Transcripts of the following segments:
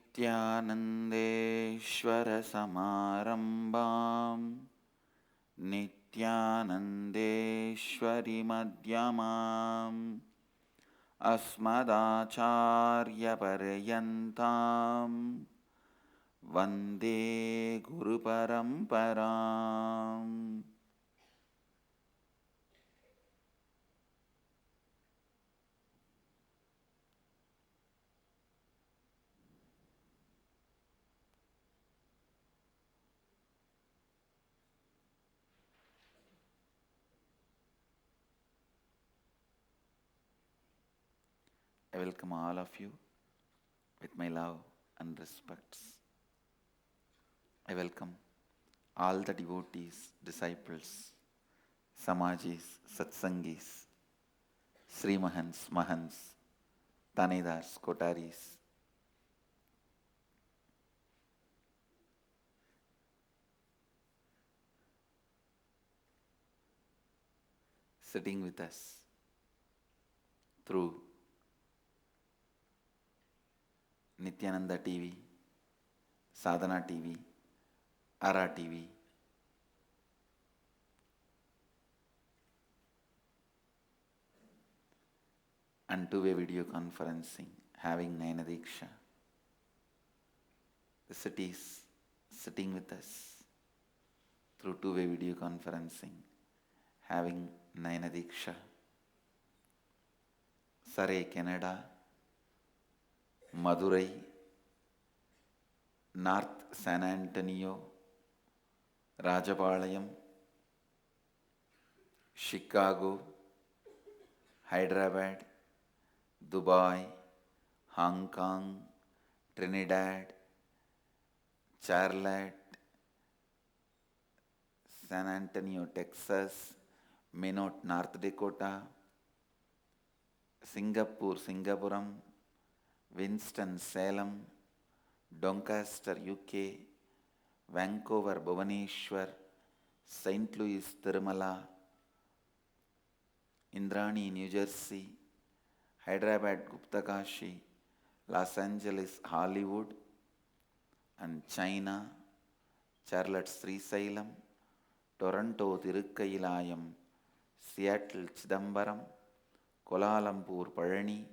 नित्यानन्देश्वरसमारम्भां नित्यानन्देश्वरिमध्यमाम् अस्मदाचार्यपर्यन्तां वन्दे गुरुपरम्पराम्. I welcome all of you with my love and respects. I welcome all the devotees, disciples, samajis, satsangis, srimahans, mahans, tanedars, kotaris, sitting with us through Nithyananda TV, Sadhana TV, Ara TV, and two-way video conferencing, having Nayana Diksha. The cities sitting with us through two-way video conferencing, having Nayana Diksha. Surrey, Canada, Madurai, North San Antonio, Rajapalayam, Chicago, Hyderabad, Dubai, Hong Kong, Trinidad, Charlotte, San Antonio, Texas, Minot, North Dakota, Singapore, Singapuram, Winston-Salem, Doncaster, UK, Vancouver, Bhubaneswar, St. Louis, Tirumala, Indrani, New Jersey, Hyderabad, Guptakashi, Los Angeles, Hollywood, and China, Charlotte, Srisailam, Toronto, Tirukkayilayam, Seattle, Chidambaram, Kuala Lumpur, Palani,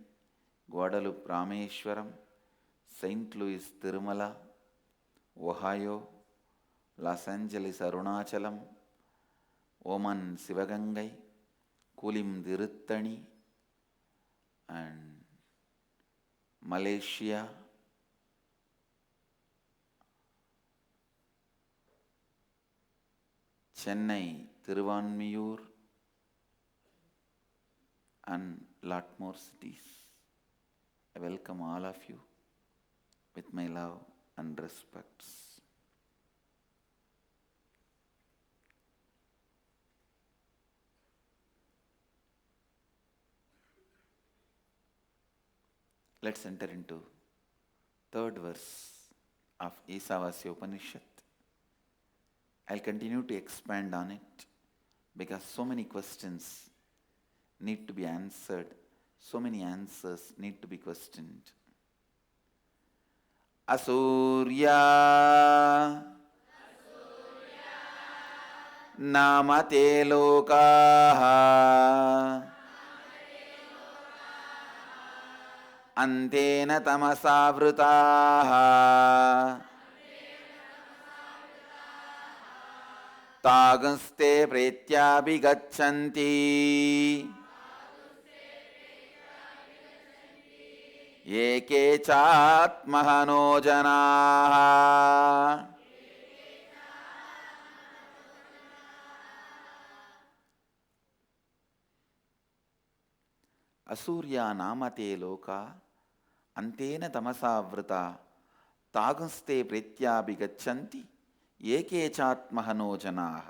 Guadalupe, Rameshwaram, St. Louis, Tirumala, Ohio, Los Angeles, Arunachalam, Oman, Sivagangai, Kulim, Diruttani, and Malaysia, Chennai, Tiruvanmiyur, and lot more cities. I welcome all of you with my love and respects. Let's enter into third verse of Ishavasya Upanishad. I'll continue to expand on it because so many questions need to be answered. So many answers need to be questioned. Asuryā nāme te lokā andhena tamasā'vṛtāḥ tāṁs te pretyābhigacchanti eke cātma-hano janāḥ. Asuryā nāme te lokā andhena tamasā'vṛtāḥ tāṁs te pretyābhigacchanti eke cātma-hano janāḥ.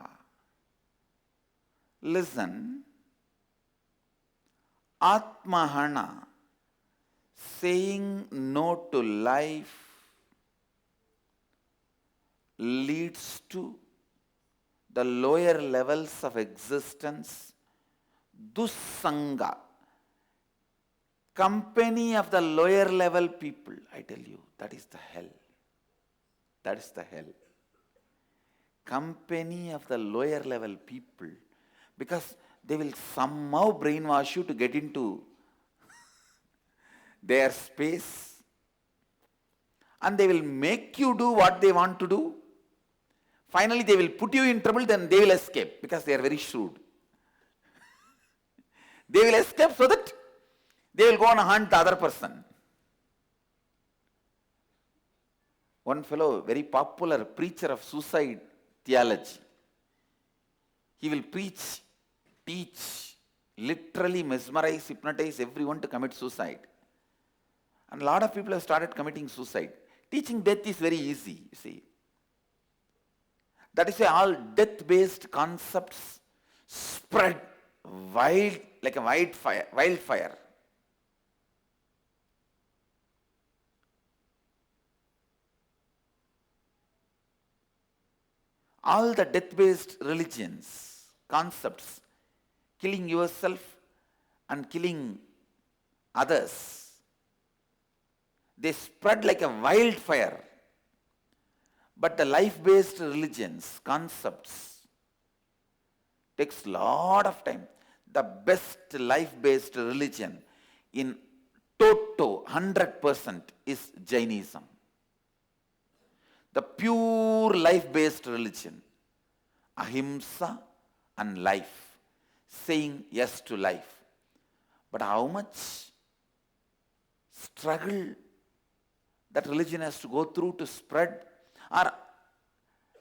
Listen, Atma-hana, saying no to life, leads to the lower levels of existence, dussanga, company of the lower level people, I tell you, that is the hell. That is the hell. Company of the lower level people, because they will somehow brainwash you to get into their space, and they will make you do what they want to do. Finally, they will put you in trouble, then they will escape because they are very shrewd. They will escape so that they will go and hunt the other person. One fellow, very popular preacher of suicide theology, he will preach, teach, literally mesmerize, hypnotize everyone to commit suicide. And a lot of people have started committing suicide. Teaching death is very easy, you see. That is why all death-based concepts spread wild, like a wildfire. All the death-based religions, concepts, killing yourself and killing others, they spread like a wildfire. But the life-based religions, concepts, takes a lot of time. The best life-based religion in toto, 100% is Jainism. The pure life-based religion, ahimsa and life, saying yes to life. But how much struggle that religion has to go through to spread? Or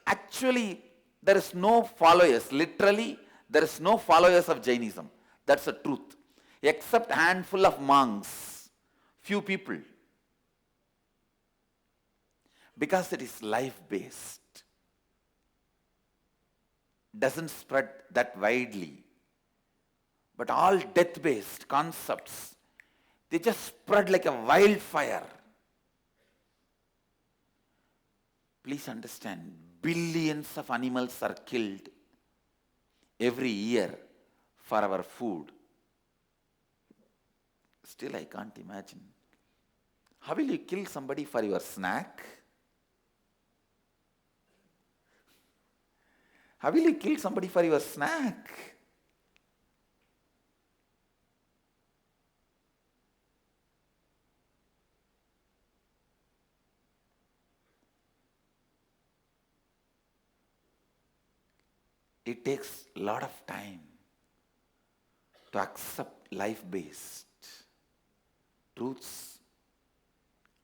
actually there is no followers, literally there is no followers of Jainism. That's the truth. Except a handful of monks, few people. Because it is life-based. Doesn't spread that widely. But all death-based concepts, they just spread like a wildfire. Please understand, billions of animals are killed every year for our food. Still, I can't imagine. How will you kill somebody for your snack? How will you kill somebody for your snack? It takes a lot of time to accept life-based truths,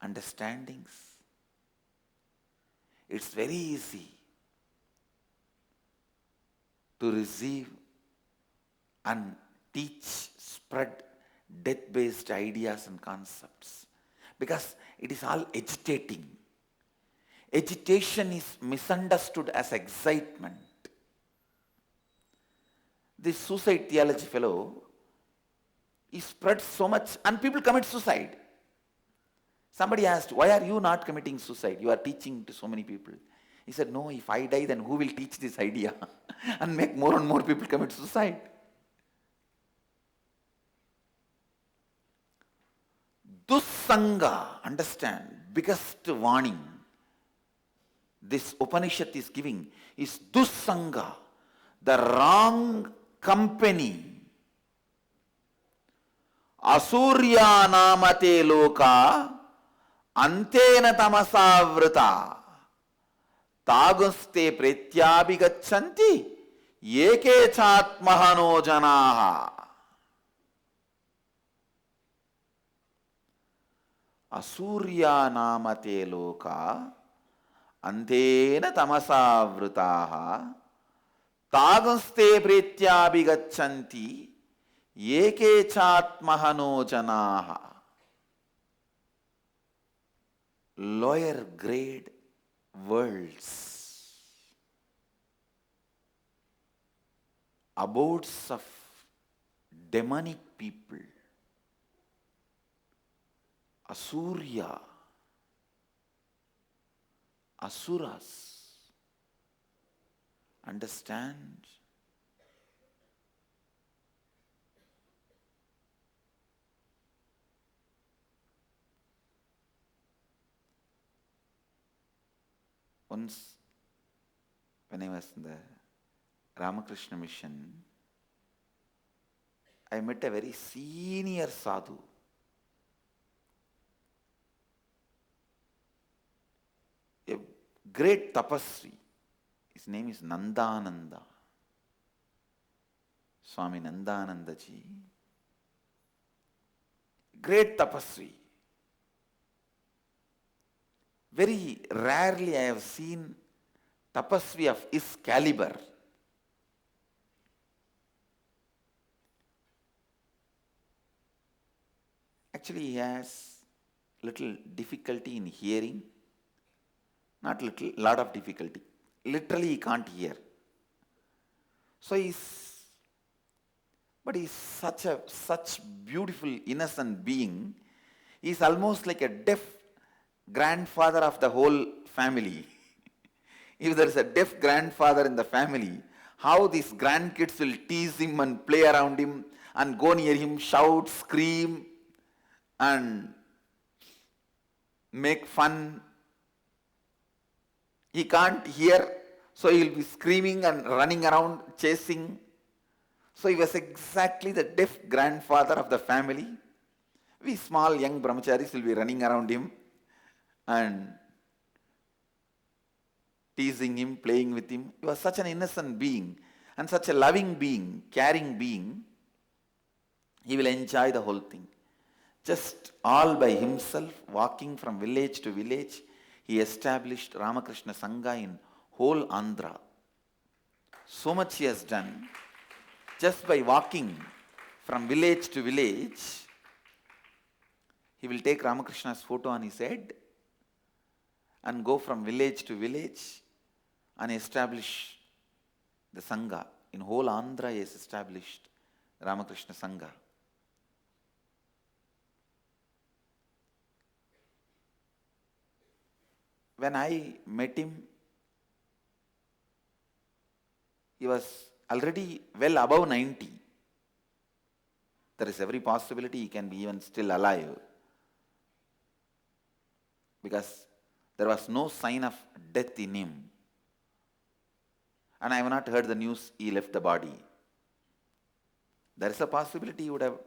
understandings. It's very easy to receive and teach, spread death-based ideas and concepts, because it is all agitating. Agitation is misunderstood as excitement. This suicide theology fellow, he spreads so much and people commit suicide. Somebody asked, why are you not committing suicide? You are teaching to so many people. He said, no, if I die, then who will teach this idea and make more and more people commit suicide? Dussanga, understand, biggest warning this Upanishad is giving is dussanga, the wrong company. Asuryā nāme lokā, andhena tamasā'vṛtāḥ. Tāguste pretyābhigacchanti, yeke cātma-hano janāḥ. Asuryā nāme lokā, andhena tamasā'vṛtāḥ. Tāguste pretyābhigacchanti, yeke cātma-hano janāḥ. Lower grade worlds, abodes of demonic people, asuryā, asuras. Understand? Once, when I was in the Ramakrishna mission, I met a very senior sadhu. A great tapasvi. His name is Nandananda. Swami Nandananda ji. Great tapasvi. Very rarely I have seen tapasvi of his caliber. Actually, he has little difficulty in hearing. Not little, lot of difficulty. Literally, he can't hear. So but he's such beautiful, innocent being. He's almost like a deaf grandfather of the whole family. If there is a deaf grandfather in the family, how these grandkids will tease him and play around him and go near him, shout, scream, and make fun. He can't hear, so he will be screaming and running around, chasing. So he was exactly the deaf grandfather of the family. We small young brahmacharis will be running around him and teasing him, playing with him. He was such an innocent being and such a loving being, caring being. He will enjoy the whole thing. Just all by himself, walking from village to village, he established Ramakrishna Sangha in whole Andhra. So much he has done. Just by walking from village to village, he will take Ramakrishna's photo on his head and go from village to village and establish the Sangha. In whole Andhra, he has established Ramakrishna Sangha. When I met him, he was already well above 90. There is every possibility he can be even still alive, because there was no sign of death in him. And I have not heard the news he left the body. There is a possibility he would have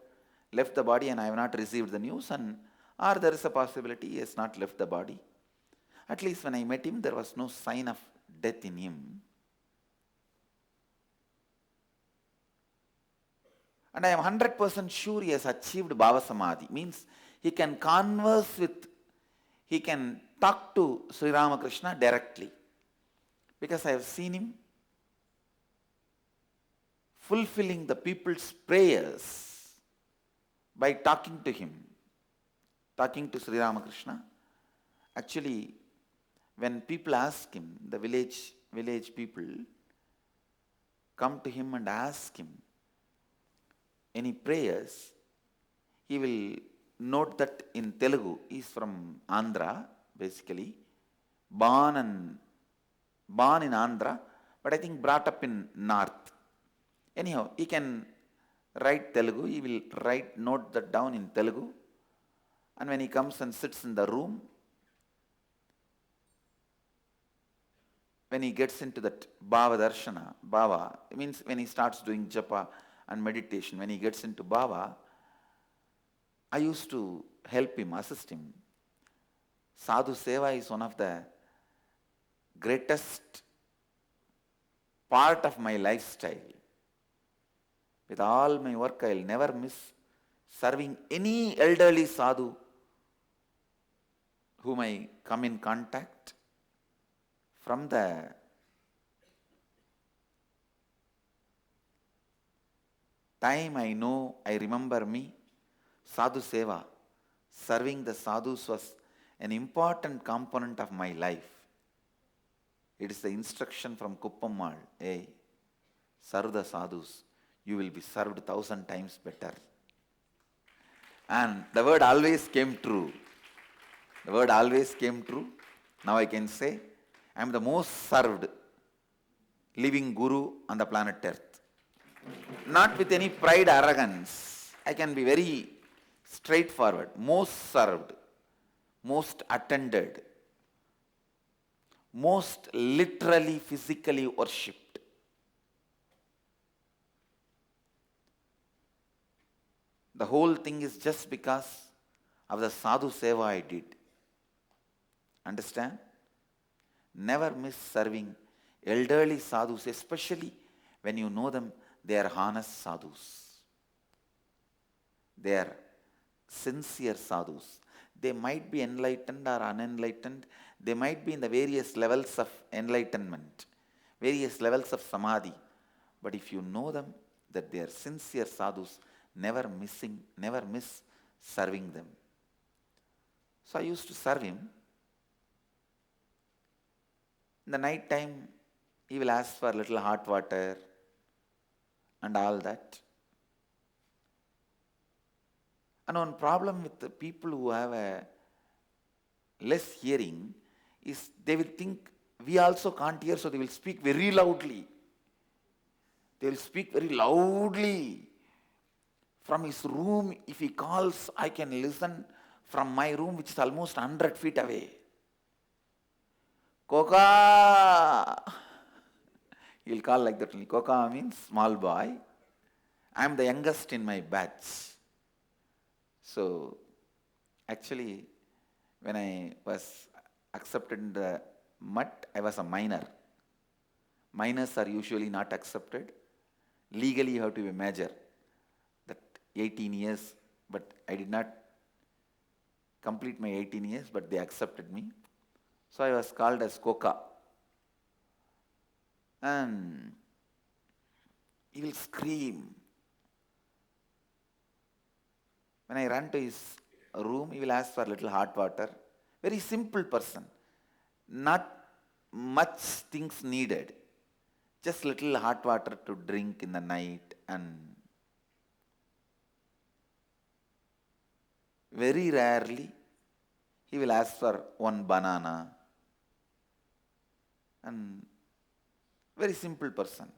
left the body and I have not received the news, or there is a possibility he has not left the body. At least when I met him, there was no sign of death in him. And I am 100% sure he has achieved Bhava Samadhi. Means he can converse with, he can talk to Sri Ramakrishna directly. Because I have seen him fulfilling the people's prayers by talking to him, talking to Sri Ramakrishna. Actually, when people ask him, the village people come to him and ask him any prayers, he will note that in Telugu. He is from Andhra, basically, born in Andhra, but I think brought up in North. Anyhow, he can write Telugu. He will note that down in Telugu, and when he comes and sits in the room, when he gets into that Bhava Darshana, Bhava, it means when he starts doing japa and meditation, when he gets into Bhava, I used to help him, assist him. Sadhu Seva is one of the greatest part of my lifestyle. With all my work, I will never miss serving any elderly sadhu whom I come in contact. From the time I know, I remember me, Sadhu Seva, serving the sadhus was an important component of my life. It is the instruction from Kuppammal, hey, serve the sadhus, you will be served 1,000 times better. And the word always came true. The word always came true. Now I can say, I am the most served living guru on the planet Earth. Not with any pride, arrogance. I can be very straightforward. Most served, most attended, most literally, physically worshipped. The whole thing is just because of the sadhu seva I did. Understand? Never miss serving elderly sadhus, especially when you know them, they are honest sadhus. They are sincere sadhus. They might be enlightened or unenlightened. They might be in the various levels of enlightenment, various levels of samadhi. But if you know them, that they are sincere sadhus, never miss serving them. So I used to serve him. In the night time, he will ask for a little hot water and all that. And one problem with the people who have a less hearing is they will think we also can't hear, so they will speak very loudly. They will speak very loudly. From his room, if he calls, I can listen from my room, which is almost 100 feet away. Koka! He'll call like that only. Koka means small boy. I am the youngest in my batch. So, actually, when I was accepted in the mutt, I was a minor. Minors are usually not accepted. Legally, you have to be a major. That 18 years, but I did not complete my 18 years, but they accepted me. So I was called as Koka. And he will scream. When I run to his room, he will ask for a little hot water. Very simple person. Not much things needed. Just little hot water to drink in the night, and very rarely he will ask for one banana. And very simple person.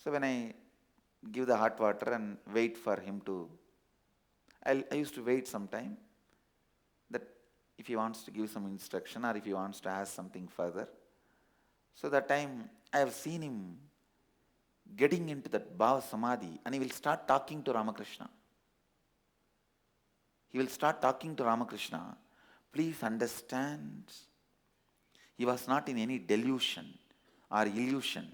So when I give the hot water and wait for him to, I used to wait some time, that if he wants to give some instruction or if he wants to ask something further. So that time I have seen him getting into that bhava samadhi, and he will start talking to Ramakrishna. He will start talking to Ramakrishna. Please understand, he was not in any delusion or illusion,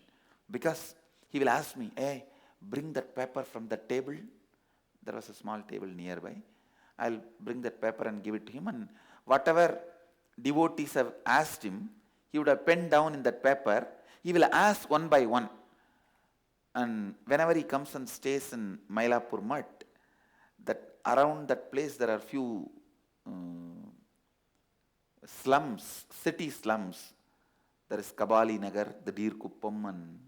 because he will ask me, hey, bring that paper from the table. There was a small table nearby. I'll bring that paper and give it to him, and whatever devotees have asked him, he would have penned down in that paper. He will ask one by one. And whenever he comes and stays in Mylapore Mutt, that around that place there are few slums, city slums. There is Kabali Nagar, the Deer Kuppam, and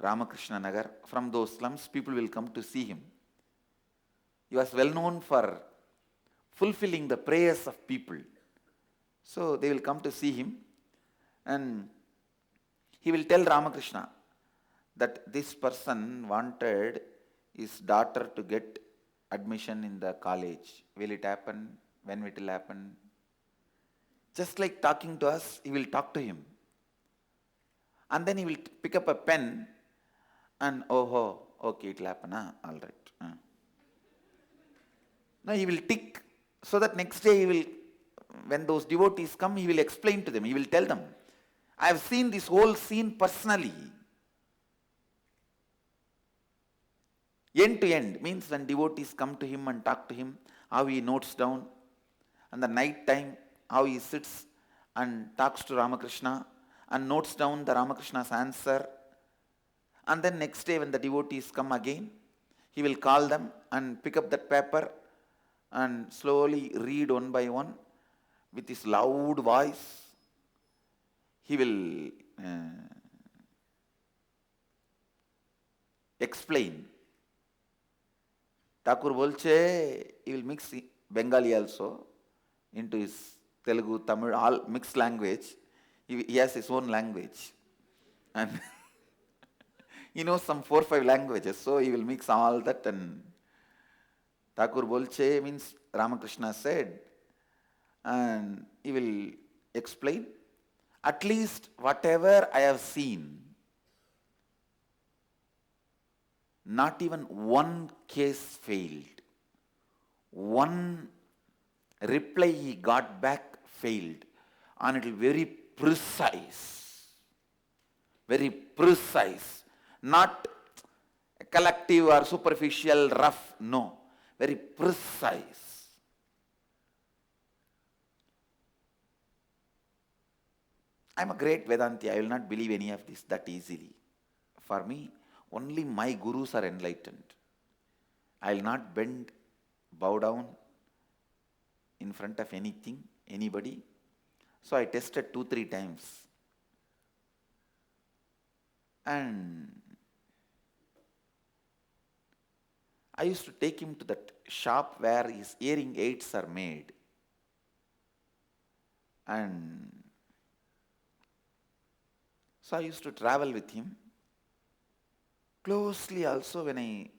Ramakrishna Nagar. From those slums, people will come to see him. He was well known for fulfilling the prayers of people. So they will come to see him, and he will tell Ramakrishna that this person wanted his daughter to get admission in the college. Will it happen? When it will happen? Just like talking to us, he will talk to him. And then he will pick up a pen and, oh, okay, it will happen, all right. Now he will tick, so that next day he will, when those devotees come, he will explain to them, he will tell them. I have seen this whole scene personally. End to end means when devotees come to him and talk to him, how he notes down, and the night time, how he sits and talks to Ramakrishna and notes down the Ramakrishna's answer. And then next day when the devotees come again, he will call them and pick up that paper and slowly read one by one with his loud voice. He will explain. Thakur bolche, he will mix Bengali also into his Telugu, Tamil, all mixed language. He has his own language. And he knows some 4 or 5 languages, so he will mix all that. And Thakur bolche means Ramakrishna said, and he will explain. At least whatever I have seen, not even one case failed. One reply he got back failed, and it is very precise, not collective or superficial, rough, no, very precise. I am a great Vedanti, I will not believe any of this that easily. For me, only my gurus are enlightened. I will not bend, bow down in front of anything, anybody. So I tested 2-3 times. And I used to take him to that shop where his hearing aids are made. And so I used to travel with him. Closely also, when I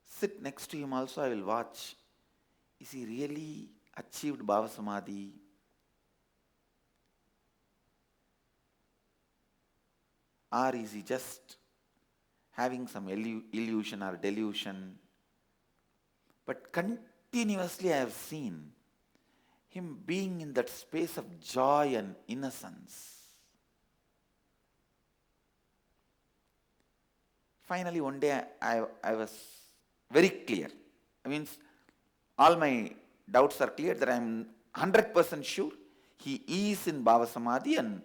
sit next to him also, I will watch. Is he really achieved Bhava Samadhi? Or is he just having some illusion or delusion? But continuously I have seen him being in that space of joy and innocence. Finally, one day I was very clear. I mean, all my doubts are clear that I am 100% sure he is in Bhava Samadhi and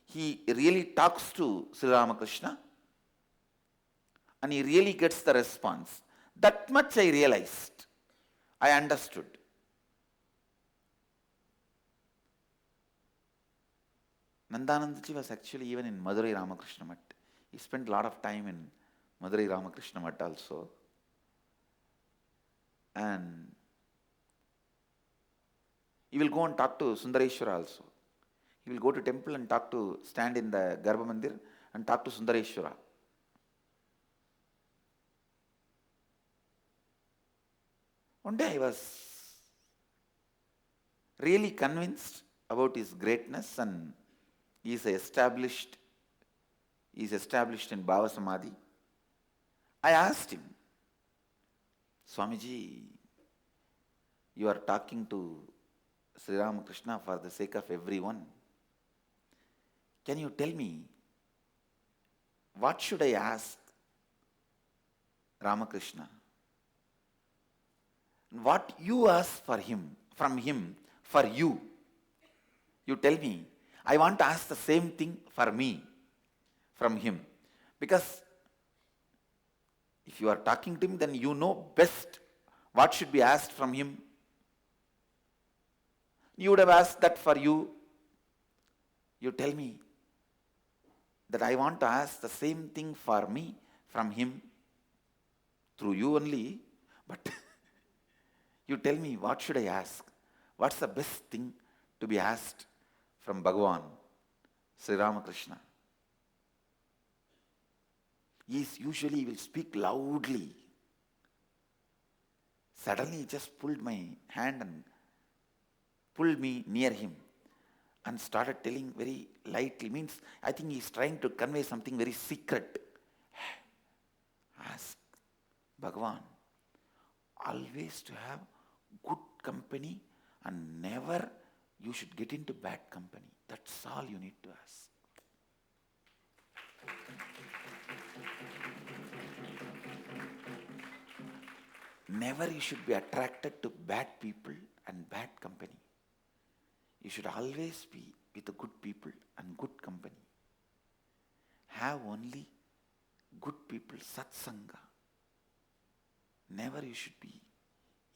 he really talks to Sri Ramakrishna and he really gets the response. That much I realized. I understood. Nandanandaji was actually even in Madurai Ramakrishna Math. He spent a lot of time in Madurai Ramakrishna Math also. And he will go and talk to Sundareshwara also. He will go to temple and stand in the Garbha Mandir and talk to Sundareshwara. One day I was really convinced about his greatness, and he is established in Bhava Samadhi. I asked him, Swamiji, you are talking to Sri Ramakrishna for the sake of everyone. Can you tell me, what should I ask Ramakrishna? What you ask from him, for you. You tell me, I want to ask the same thing for me, from him. Because if you are talking to him, then you know best what should be asked from him. You would have asked that for you. You tell me that I want to ask the same thing for me from him, through you only, but you tell me, what should I ask? What's the best thing to be asked from Bhagavan, Sri Ramakrishna? He usually will speak loudly. Suddenly he just pulled my hand and pulled me near him and started telling very lightly. Means, I think he's trying to convey something very secret. Ask Bhagavan always to have good company and never you should get into bad company. That's all you need to ask. Never you should be attracted to bad people and bad company. You should always be with the good people and good company. Have only good people, satsanga. Never you should be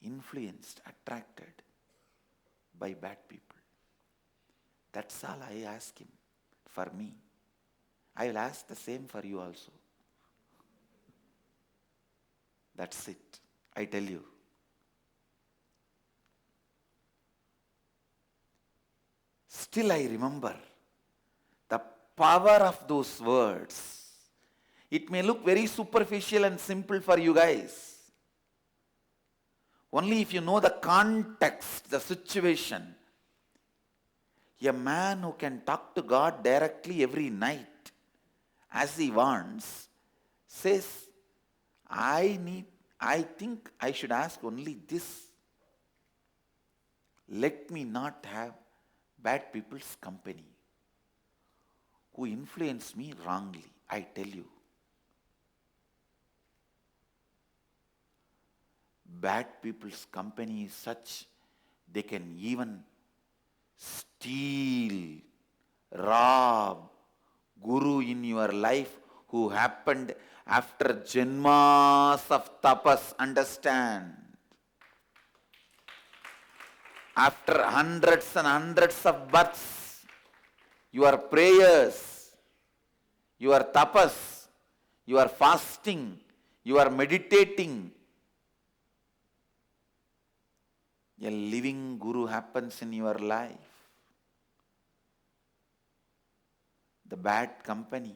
influenced, attracted by bad people. That's all I ask him for me. I will ask the same for you also. That's it. I tell you. Still I remember the power of those words. It may look very superficial and simple for you guys. Only if you know the context, the situation. A man who can talk to God directly every night as he wants says, I think I should ask only this. Let me not have bad people's company who influence me wrongly, I tell you. Bad people's company is such they can even steal, rob guru in your life who happened after janmas of tapas, understand? After hundreds and hundreds of births, your prayers, your tapas, your fasting, your meditating, a living guru happens in your life. The bad company.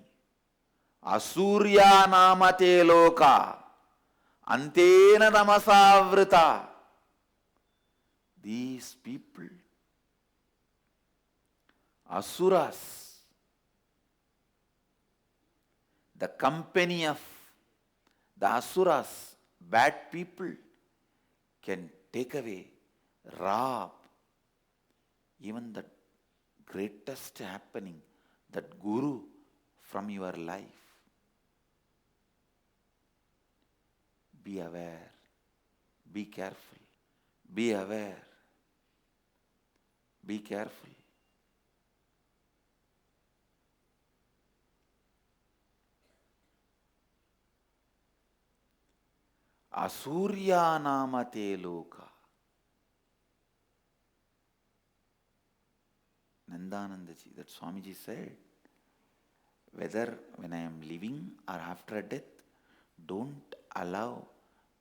Asuryā nāme lokā, andhena tamasā'vṛtāḥ. These people, asuras, the company of the asuras, bad people, can take away, rob even the greatest happening, that guru, from your life. Be aware, be careful, be aware, be careful. Asuryā nāme lokā. Nandanandaji, that Swamiji said, whether when I am living or after death, don't allow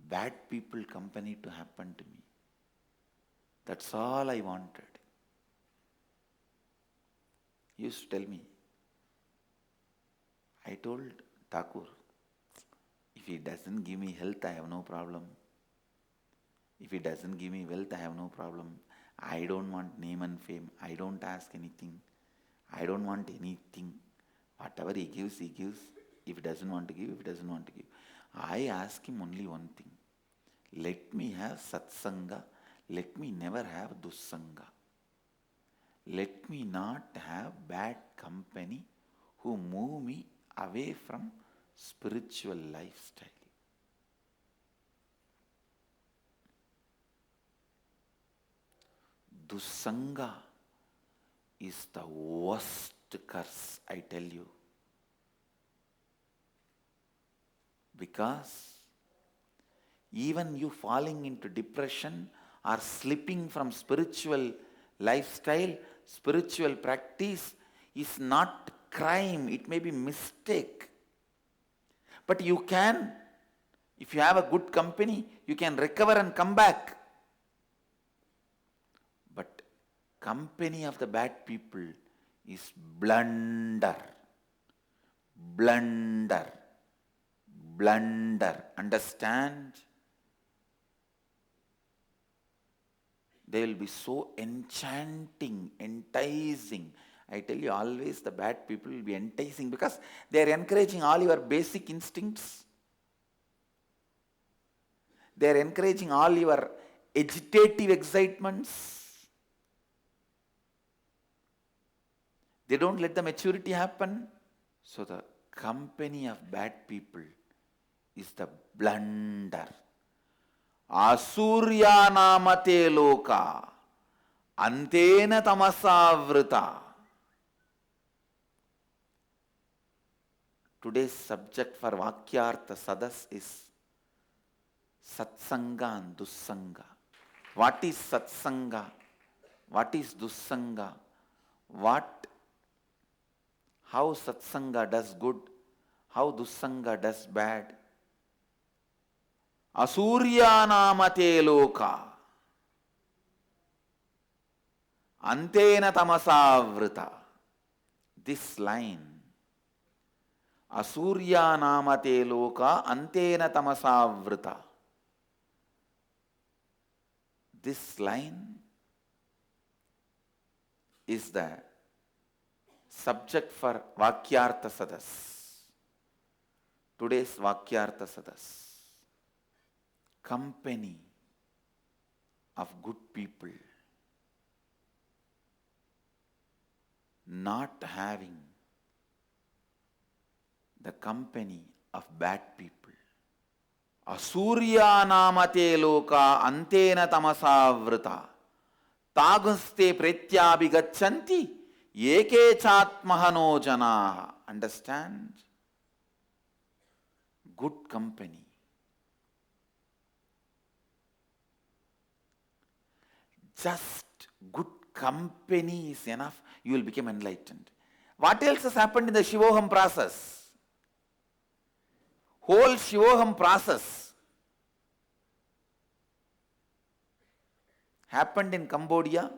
bad people company to happen to me. That's all I wanted. He used to tell me. I told Thakur, if he doesn't give me health, I have no problem. If he doesn't give me wealth, I have no problem. I don't want name and fame. I don't ask anything. I don't want anything. Whatever he gives, he gives. If he doesn't want to give, if he doesn't want to give. I ask him only one thing. Let me have satsanga. Let me never have dussanga. Let me not have bad company who move me away from spiritual lifestyle. Dussanga is the worst curse, I tell you. Because even you falling into depression or slipping from spiritual lifestyle, spiritual practice is not crime, it may be mistake. But you can, if you have a good company, you can recover and come back. But company of the bad people is blunder. Blunder. Blunder. Understand? They will be so enchanting, enticing. I tell you, always the bad people will be enticing because they are encouraging all your basic instincts. They are encouraging all your agitative excitements. They don't let the maturity happen. So the company of bad people is the blunder. Asuryā nāme lokā, andhena tamasā'vṛtāḥ. Today's subject for Vakyartha Sadas is Satsanga and Dussanga. What is Satsanga? What is Dussanga? How Satsanga does good? How Dussanga does bad? Asuryā nāme lokā, andhena tamasā'vṛtāḥ. This line, Asuryā nāme lokā, andhena tamasā'vṛtāḥ. This line is the subject for Vakyartha Sadas. Today's Vakyartha Sadas. Company of good people. Not having the company of bad people. Asuryā nāmate lokā andhena tamasā'vṛtāḥ tāṁs pretyābhigacchanti eke cātma-hano janāḥ. Understand? Good company. Just good company is enough. You will become enlightened. What else has happened in the Shivoham process? Whole Shivoham process happened in Cambodia,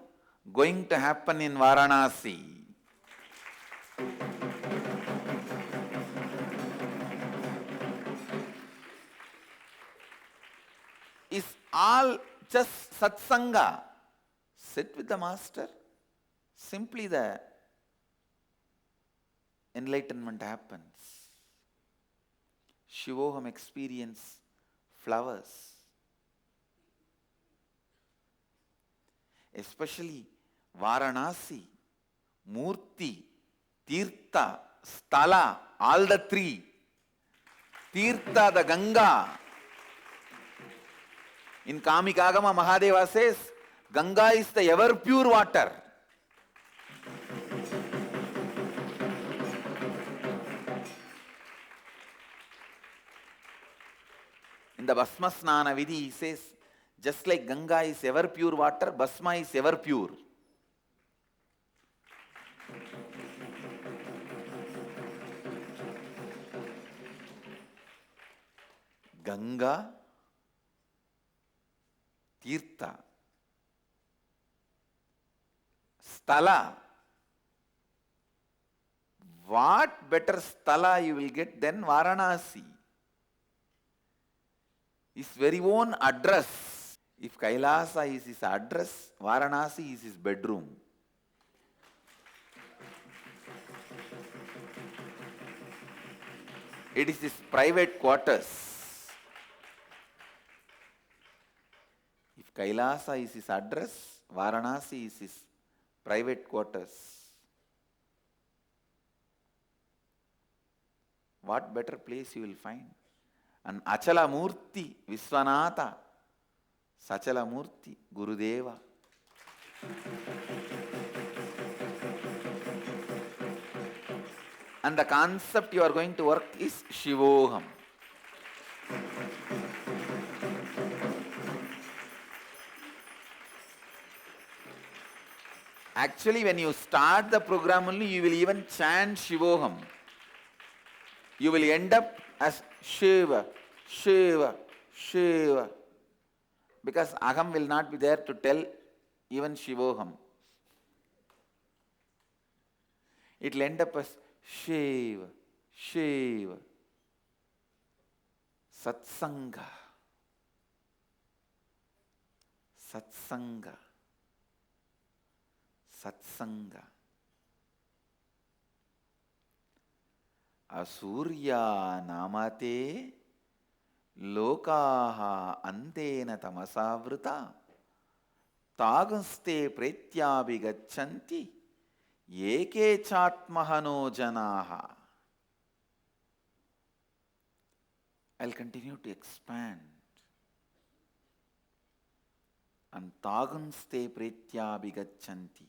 going to happen in Varanasi. Is all just satsanga. Sit with the master. Simply the enlightenment happens. Shivoham experience flowers. Especially Varanasi, Murti, Tirtha, Sthala, all the three. Tirtha, the Ganga. In Kamikagama, Mahadeva says, Ganga is the ever pure water. In the Bhasma Snana Vidhi, he says, just like Ganga is ever pure water, Bhasma is ever pure. Ganga, Tirtha, Sthala. What better Sthala you will get than Varanasi? His very own address. If Kailasa is his address, Varanasi is his bedroom. It is his private quarters. If Kailasa is his address, Varanasi is his private quarters. What better place you will find? And Achala Murti, Viswanatha, Sachala Murti, Gurudeva. And the concept you are going to work is Shivoham. Actually, when you start the program only, you will even chant Shivoham. You will end up as Shiva, Shiva, Shiva. Because Aham will not be there to tell even Shivoham. It will end up as Shiva, Shiva. Satsanga. Satsanga. Satsanga. Asuryā nāmate lokā andhena tamasā'vṛtāḥ tāṁs pretyābhigacchanti eke cātma-hano janāḥ. I'll continue to expand. And tāṁs pretyābhigacchanti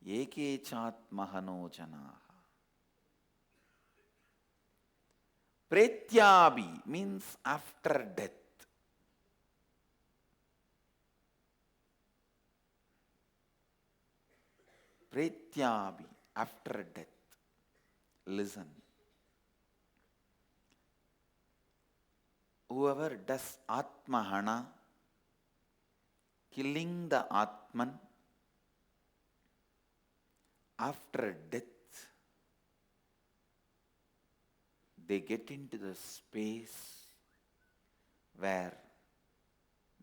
eke cātma-hano janāḥ. Pretyābhi means after death. Pretyābhi, after death. Listen. Whoever does cātma-hano, killing the Atman, after death, they get into the space where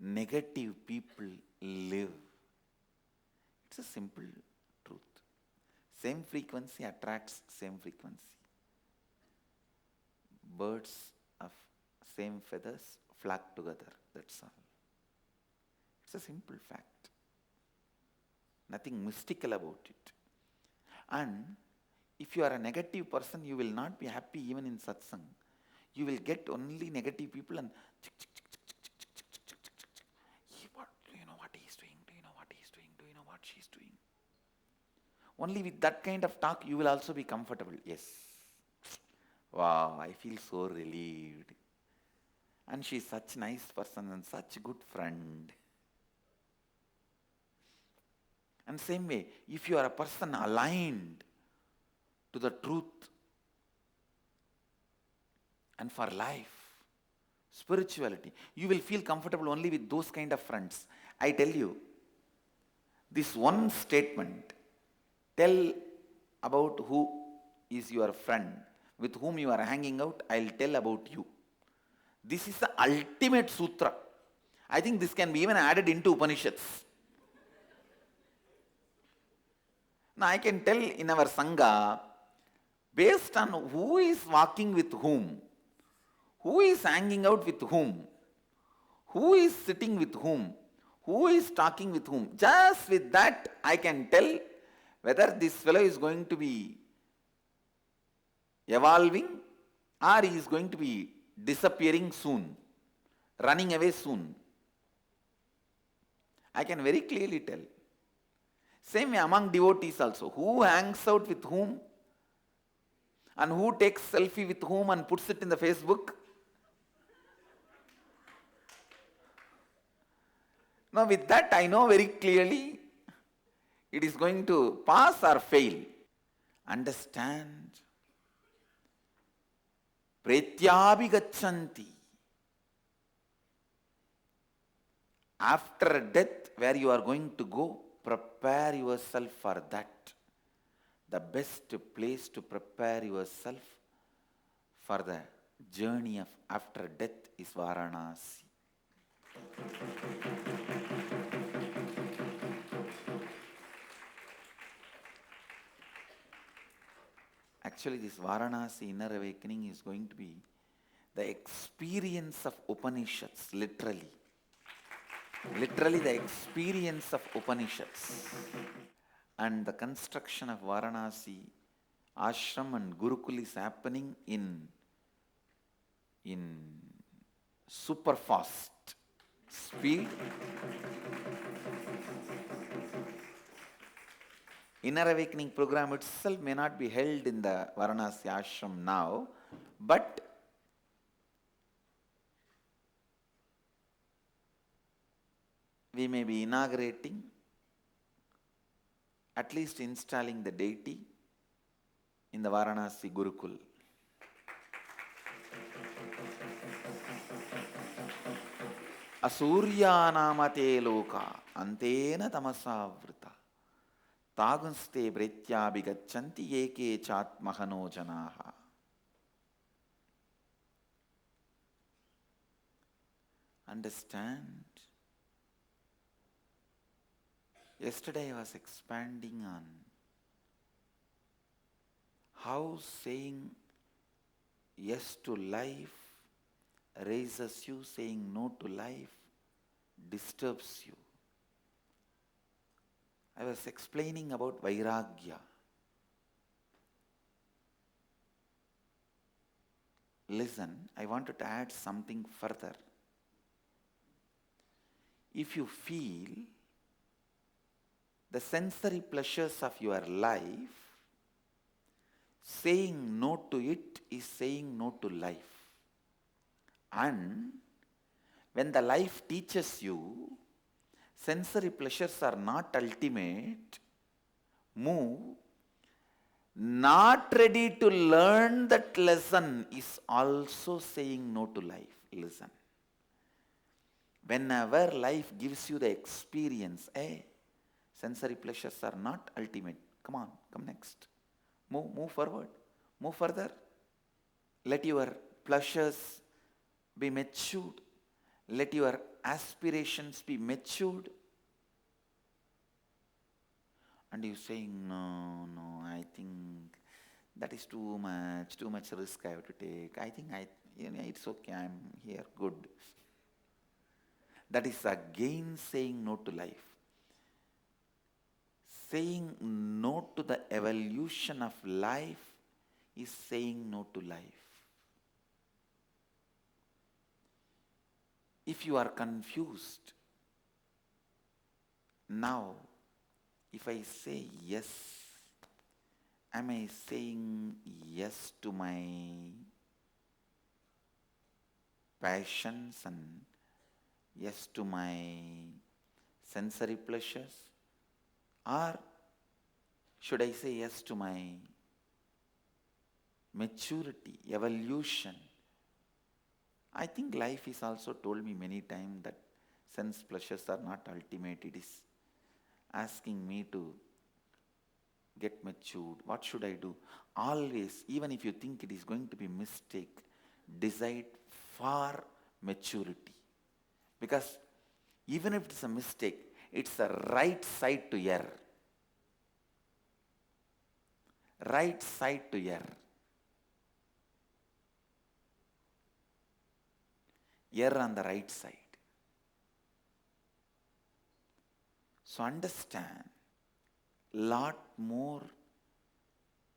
negative people live. It's a simple truth. Same frequency attracts same frequency. Birds of same feathers flock together, that's all. It's a simple fact. Nothing mystical about it. And if you are a negative person, you will not be happy even in satsang. You will get only negative people and what, do you know what he is doing? Do you know what he is doing? Do you know what she is doing? Only with that kind of talk you will also be comfortable. Yes. Wow, I feel so relieved. And she is such a nice person and such a good friend. And same way, if you are a person aligned to the truth and for life, spirituality, you will feel comfortable only with those kind of friends. I tell you, this one statement, tell about who is your friend, with whom you are hanging out, I'll tell about you. This is the ultimate sutra. I think this can be even added into Upanishads. Now I can tell in our Sangha, based on who is walking with whom, who is hanging out with whom, who is sitting with whom, who is talking with whom, just with that I can tell whether this fellow is going to be evolving or he is going to be disappearing soon, running away soon. I can very clearly tell. Same way among devotees also. Who hangs out with whom and who takes selfie with whom and puts it in the Facebook. Now with that I know very clearly it is going to pass or fail. Understand. Pretyābhigacchanti. After death, where you are going to go, prepare yourself for that. The best place to prepare yourself for the journey of after death is Varanasi. Actually, this Varanasi inner awakening is going to be the experience of Upanishads, literally. Literally the experience of Upanishads. And the construction of Varanasi ashram and Gurukul is happening in super fast speed. Inner awakening program itself may not be held in the Varanasi ashram now, but we may be inaugurating, at least installing the deity in the Varanasi Gurukul. Asuryā nāme lokā, andhena tamasā'vṛtāḥ. tāṁs pretyābhigacchanti eke cātma-hano janāḥ. Understand? Yesterday I was expanding on how saying yes to life raises you, saying no to life disturbs you. I was explaining about vairagya. Listen, I wanted to add something further. If you feel the sensory pleasures of your life, saying no to it is saying no to life. And when the life teaches you, sensory pleasures are not ultimate, move, not ready to learn that lesson is also saying no to life. Listen. Whenever life gives you the experience, sensory pleasures are not ultimate. Come on, come next. Move forward, move further. Let your pleasures be matured. Let your aspirations be matured. And you saying, no, I think that is too much risk I have to take. I think it's okay, I'm here, good. That is again saying no to life. Saying no to the evolution of life is saying no to life. If you are confused, now, if I say yes, am I saying yes to my passions and yes to my sensory pleasures? Or should I say yes to my maturity, evolution? I think life has also told me many times that sense pleasures are not ultimate. It is asking me to get matured. What should I do? Always, even if you think it is going to be mistake, decide for maturity. Because even if it's a mistake, it's a right side to err. Right side to err. Err on the right side. So understand, lot more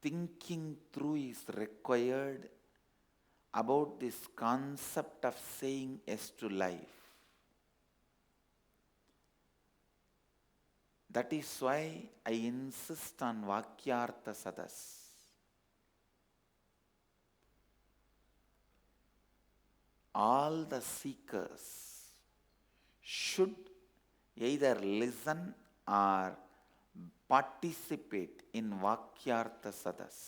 thinking through is required about this concept of saying yes to life. That is why I insist on Vakyartha Sadas. All the seekers should either listen or participate in Vakyartha Sadas.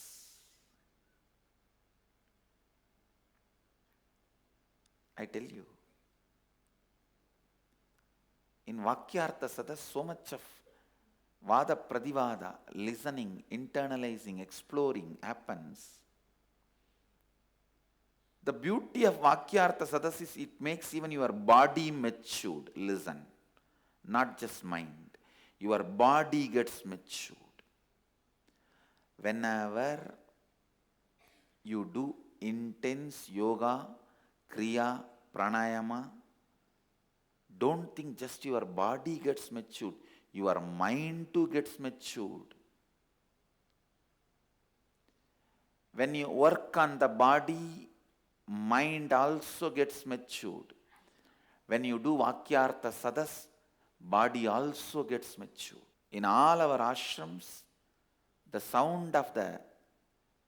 I tell you, in Vakyartha Sadas, so much of Vada Pradivada, listening, internalizing, exploring happens. The beauty of Vakyartha Sadas is it makes even your body matured. Listen, not just mind. Your body gets matured. Whenever you do intense yoga, kriya, pranayama, don't think just your body gets matured. Your mind too gets matured. When you work on the body, mind also gets matured. When you do Vakyartha Sadas, body also gets matured. In all our ashrams, the sound of the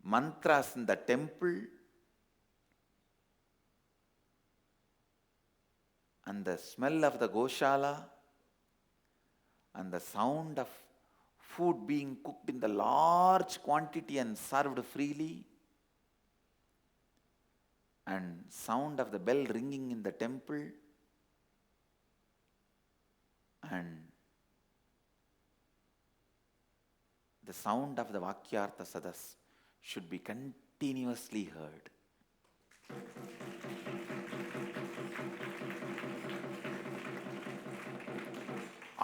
mantras in the temple and the smell of the goshala and the sound of food being cooked in the large quantity and served freely, and sound of the bell ringing in the temple, and the sound of the Vakyartha Sadas should be continuously heard.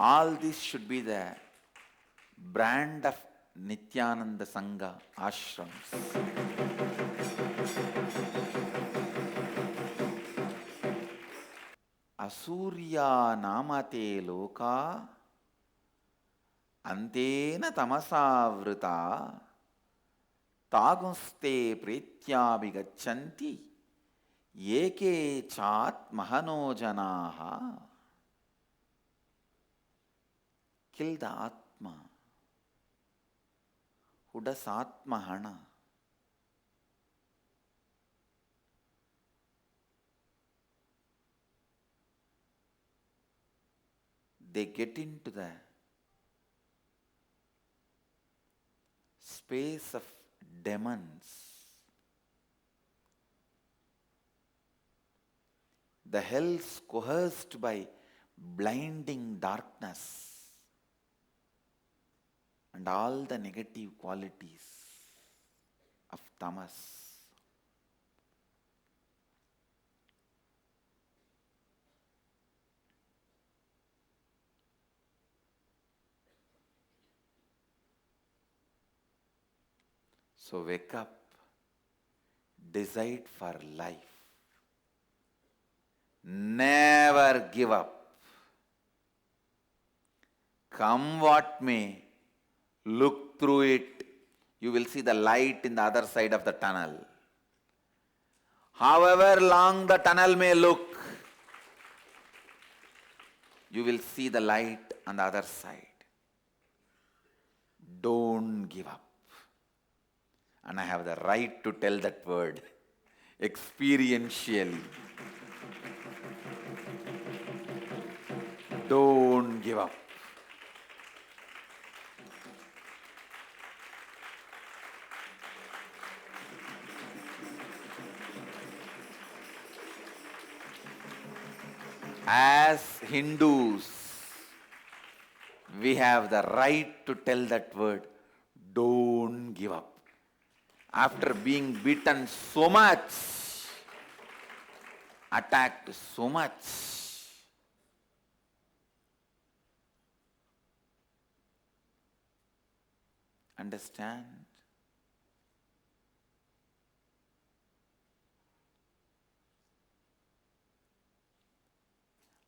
All this should be the brand of Nithyananda Sangha ashrams. Asuryā nāmate lokā, andhena tamasā'vṛtāḥ, tāṁs pretyābhigacchanti, yeke cātma-hano janāḥ. Kill the Atma. Who does cātma-hano? They get into the space of demons. The hells coerced by blinding darkness and all the negative qualities of tamas. So wake up, decide for life. Never give up. Come what may, look through it. You will see the light in the other side of the tunnel. However long the tunnel may look, you will see the light on the other side. Don't give up. And I have the right to tell that word experientially. Don't give up. As Hindus, we have the right to tell that word, don't give up. After being beaten so much, attacked so much, understand?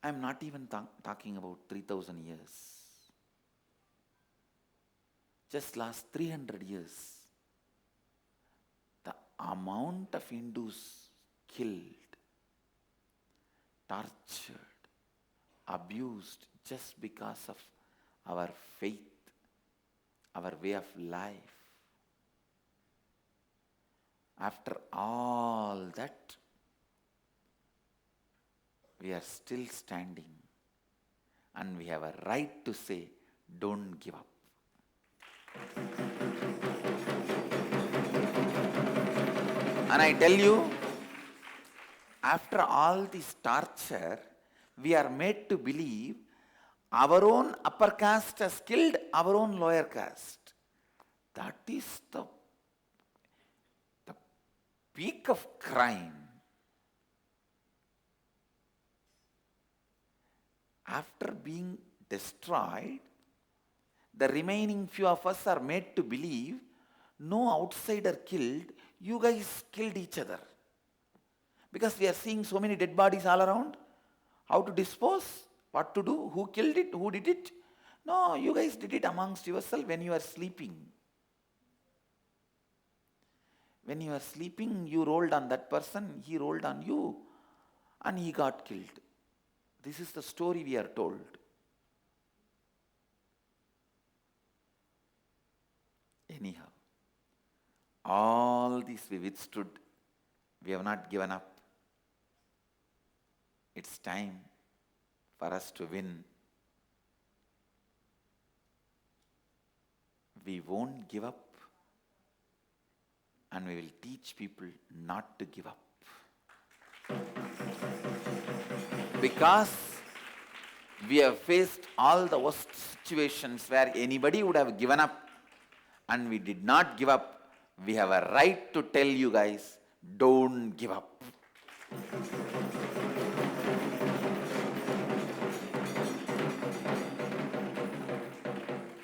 I am not even talking about 3,000 years. Just last 300 years, the amount of Hindus killed, tortured, abused just because of our faith, our way of life. After all that, we are still standing and we have a right to say, don't give up. And I tell you, after all this torture, we are made to believe our own upper caste has killed our own lower caste. That is the peak of crime. After being destroyed, the remaining few of us are made to believe no outsider killed, you guys killed each other. Because we are seeing so many dead bodies all around. How to dispose? What to do? Who killed it? Who did it? No, you guys did it amongst yourselves when you are sleeping. When you are sleeping, you rolled on that person, he rolled on you, and he got killed. This is the story we are told. Anyhow, all this we withstood. We have not given up. It's time for us to win. We won't give up, and we will teach people not to give up. Because we have faced all the worst situations where anybody would have given up and we did not give up, we have a right to tell you guys, don't give up.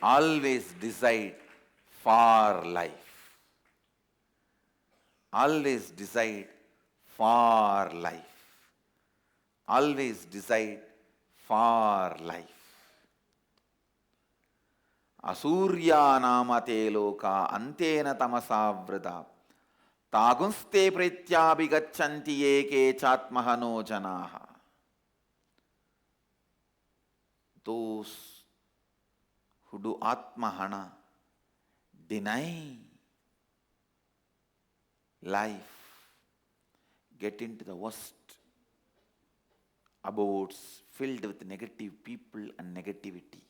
Always decide for life. Always decide for life. Always decide for life. Asuryā nāme te lokā, andhena tamasā'vṛtāḥ. Tāṁs pretyābhigacchanti eke cātma-hano janāḥ. Those who do ātma-hana deny life, get into the worst abodes filled with negative people and negativity.